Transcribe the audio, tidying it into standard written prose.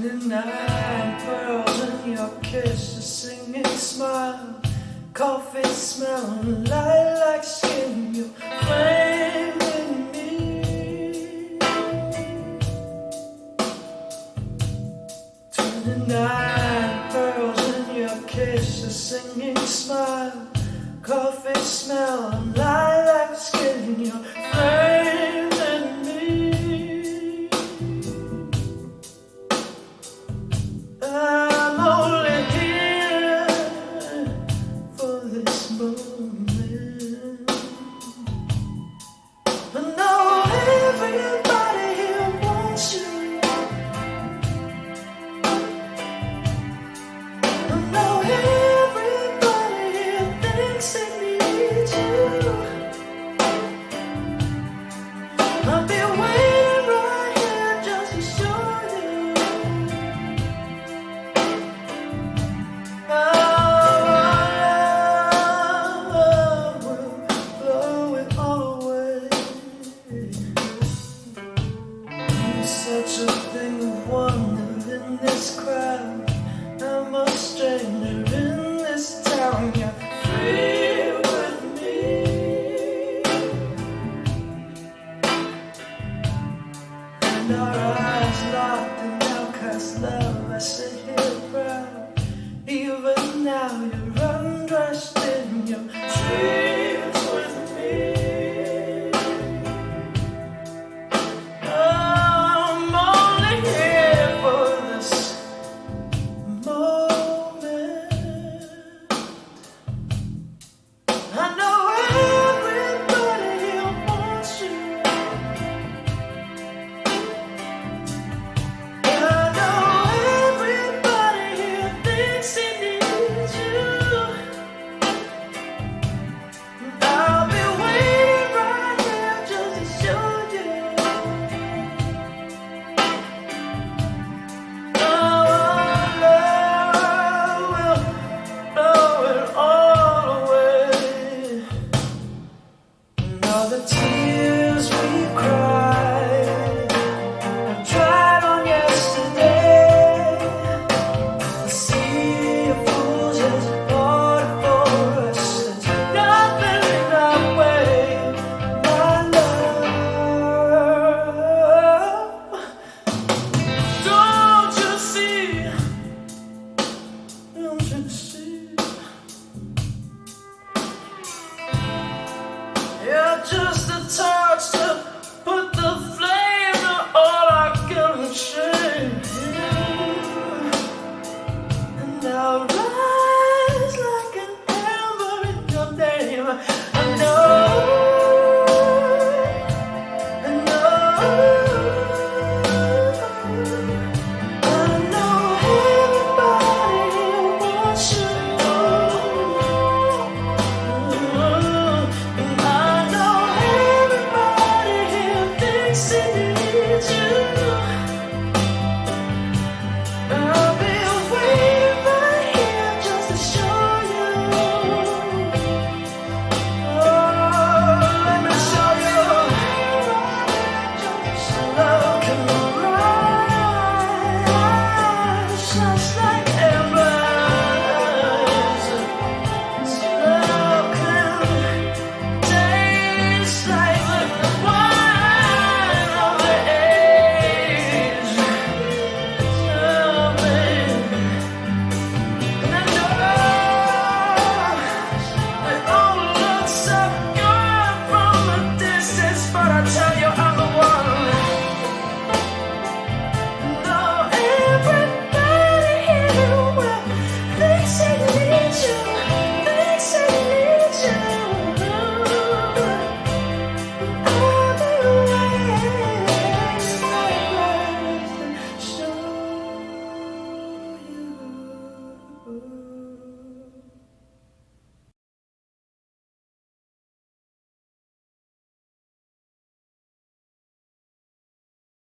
29 pearls in your kiss, a singing smile, coffee smelling lilac skin, you're flaming me. 29 pearls in your kiss, a singing smile, coffee smelling lilac skin, you're flaming me. I'm only here for this moment. I know everybody here wants you. I know everybody here thinks they need you.